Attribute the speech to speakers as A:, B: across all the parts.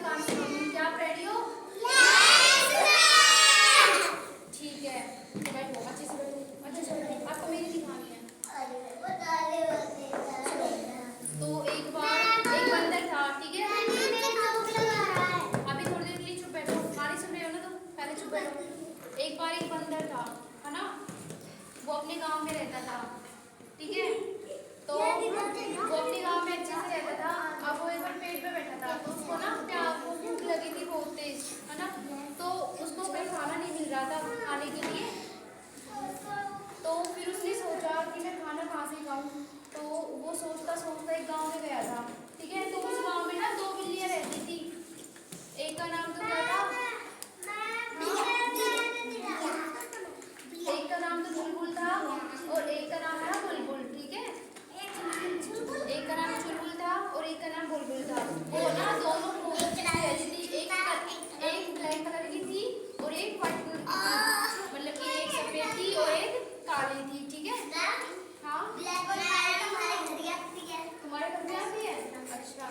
A: काम सिखाऊंगी। क्या आप रेडी हो? ठीक है, तो बैठो, अच्छे से बैठो, अच्छे से बैठो। आपको मेरी दिखानी है। तो एक बार एक बंदर था, ठीक है। अभी थोड़ी देर के लिए चुप बैठो, हमारी सुन रहे हो ना, तो पहले चुप बैठो। एक बार एक बंदर था, है ना, वो अपने गांव में रहता था, ठीक है। तो वो अपने गांव में अच्छे से रहता था। अब वो एक बार पेड़ पे बैठा था, तो उसको ना भूख लगी थी बहुत तेज, है ना। तो उसको कहीं खाना नहीं मिल रहा था खाने के लिए। तो फिर उसने सोचा कि मैं खाना कहाँ से खाऊं। तो वो सोचता सोचता एक गांव में गया था, ठीक है। तो उस गांव में ना दो बिल्लियां रहती थी। एक का नाम तो क्या था? एक का नाम तो बुलबुल था और एक का नाम था बुलबुल, ठीक है। एक का नाम चुलबुल था और एक का नाम बुलबुल था। वो ना दोनों रहती थी। एक ब्लैक कलर की थी और एक व्हाइट कलर की थी, मतलब कि एक सफेद थी और एक काली थी, ठीक है। हाँ, तुम्हारे घर में आती है? अच्छा,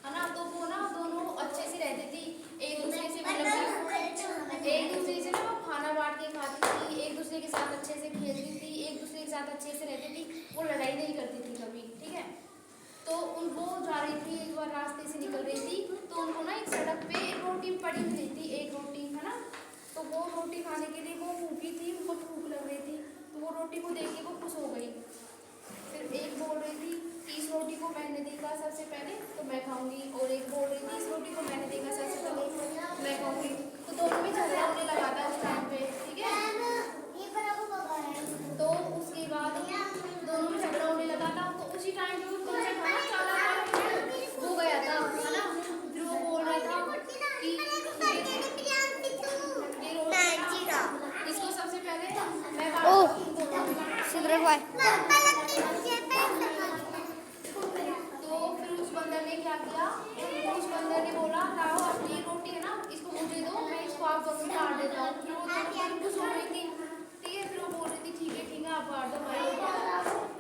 A: है ना। तो वो ना दोनों अच्छे से रहती थी एक दूसरे से, मतलब एक दूसरे से ना वो खाना बांट के खाती थी, एक दूसरे के साथ अच्छे से खेलती थी, एक दूसरे के साथ अच्छे से रहती थी। वो लड़ाई नहीं करती थी कभी, ठीक है। तो उनको जा रही थी, एक बार रास्ते से निकल रही थी, तो उनको ना एक सड़क पे एक रोटी पड़ी मिली थी, एक रोटी, है ना। तो वो रोटी खाने के लिए वो भूखी थी, उनको भूख लग रही थी। तो वो रोटी को देख के वो खुश हो गई। फिर एक बोल रही थी कि इस रोटी को मैंने देखा सबसे पहले तो मैं खाऊंगी, और एक बोल रही थी इस रोटी को मैंने देखा सबसे पहले मैं खाऊंगी। तो दोनों में झगड़ा होने लगा था उस टाइम पे, ठीक है। तो उसके बाद दोनों में झगड़ा होने लगा था। तो उसी टाइम पे वो बंदर था ना, चालाक हो गया था, है ना। फिर वो बोल रहा था कि ये रोटी ना, इसको सबसे पहले मैं तो फिर उस बंदर ने क्या किया, उस बंदर ने बोला लाओ अपनी रोटी है ना, इसको मुझे दो, मैं इसको आप दोनों में काट देता हूँ। फिर वो दोनों खुश हो रही थी, ठीक है। फिर वो बोल रही थी ठीक है आप काट दो भाई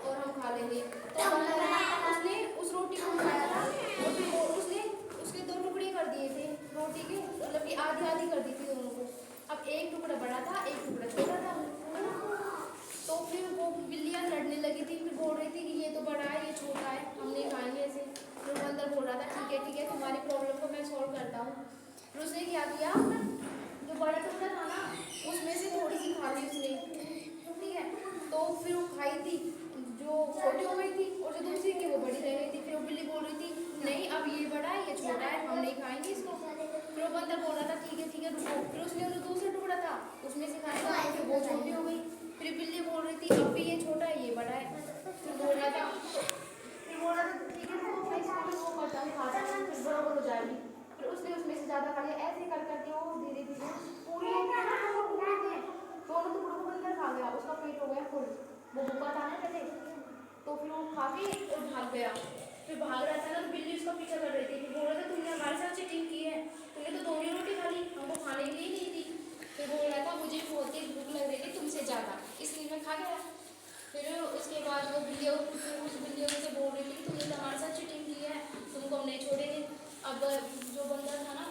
A: और हम खा लेंगे। तो बंदर है ना, उसने उस रोटी को उठाया था और फिर उसने उसके दो टुकड़े कर दिए थे रोटी के, मतलब कि आधी आधी कर दी थी दोनों को। अब एक टुकड़ा बड़ा था, एक टुकड़ा छोटा था। तो फिर वो बिल्लियां लड़ने लगी थी, फिर बोल रही थी कि ये तो बड़ा है ये छोटा है, हम नहीं खाएंगे ऐसे। फिर बंदर बोल रहा था ठीक है तुम्हारी प्रॉब्लम को मैं सॉल्व करता हूँ। फिर उसने क्या किया, जो बड़ा टुकड़ा था ना उसमें से थोड़ी सी खा ली उसने, ठीक है। तो फिर वो खाई थी, जो छोटी हो गई थी, और जो दूसरी थी वो बड़ी रह गई थी। फिर वो बिल्ली बोल रही थी नहीं अब ये बड़ा है ये छोटा है, हम नहीं खाएंगे इसको। फिर वो बंदर बोल रहा था ठीक है रुको। फिर उसने जो दूसरा टुकड़ा था उसमें से खाया था, फिर वो छोटी हो गई। फिर बिल्ली बोल रही थी अब भी ये छोटा है ये बड़ा है। फिर बोल रहा था ठीक है तो मैं इसको भी वो करता हूँ खाता हूँ, फिर बराबर हो जाएगी। फिर उसने उसमें से ज़्यादा खा लिया, ऐसे कर करके वो धीरे धीरे पूरी दोनों टुकड़ों को बंदर खा गया, उसका पेट हो गया फुल। वो भूखा था ना पहले, तो फिर वो खा के और भाग गया। फिर भाग रहा था ना, तो बिल्ली उसका पीछा कर रही थी। फिर बोल रहा था तुमने हमारे साथ चीटिंग की है, तुमने तो दोनों रोटी खा ली, हमको खाने के लिए नहीं दी। फिर बोल रहा था मुझे बहुत तेज भूख लग रही थी तुमसे ज़्यादा, इसलिए मैं खा गया। फिर उसके बाद वो बिल्लियों उस बिल्लियों से बोल रही थी कि तुमने तो हमारे साथ चीटिंग की है, तुमको हम नहीं छोड़ेंगे। अब जो बंदर था ना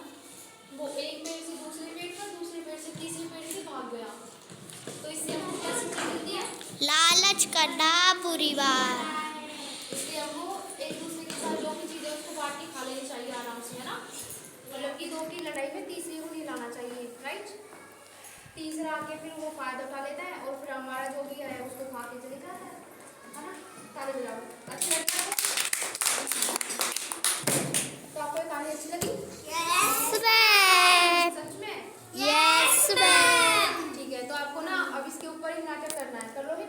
A: वो एक पेड़ से दूसरे पेड़ पर, दूसरे पेड़ से तीसरे पेड़ से भाग गया। तो इससे हमको क्या सीखने मिलती है?
B: लालच करना बुरी बात।
A: इसलिए हमको एक दूसरे के साथ जो भी चीज़ें उसको बांट के खा लेनी चाहिए आराम से, है ना। मतलब कि दो की लड़ाई में तीसरी को नहीं लाना चाहिए, राइट। तीसरा आके फिर वो फायदा उठा लेता है और फिर हमारा जो भी है उसको खा के चले जाता है ना। ताली बजाओ, अच्छी लगती है। तो आपको ये कहानी अच्छी लगी? सच में? ठीक है, तो आपको ना अब इसके ऊपर ही नाटक करना है, कर लोगे?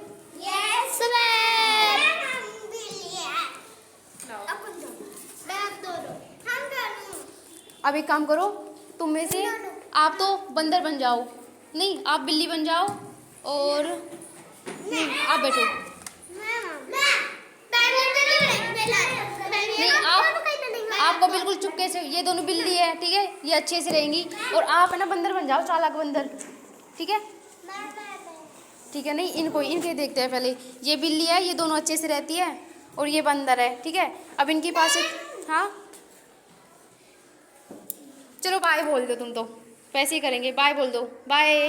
A: अब एक काम करो, तुम में से आप तो बंदर बन जाओ, नहीं आप बिल्ली बन जाओ, और नहीं आप बैठो, नहीं आपको बिल्कुल चुपके से, ये दोनों बिल्ली है ठीक है, ये अच्छे से रहेंगी, और आप है ना बंदर बन जाओ, चालाक बंदर, ठीक है। ठीक है, नहीं इनको इनके देखते हैं पहले। ये बिल्ली है, ये दोनों अच्छे से रहती है, और ये बंदर है, ठीक है। अब इनके पास हाँ चलो बाय बोल दो तुम तो, वैसे ही करेंगे, बाय बोल दो, बाय।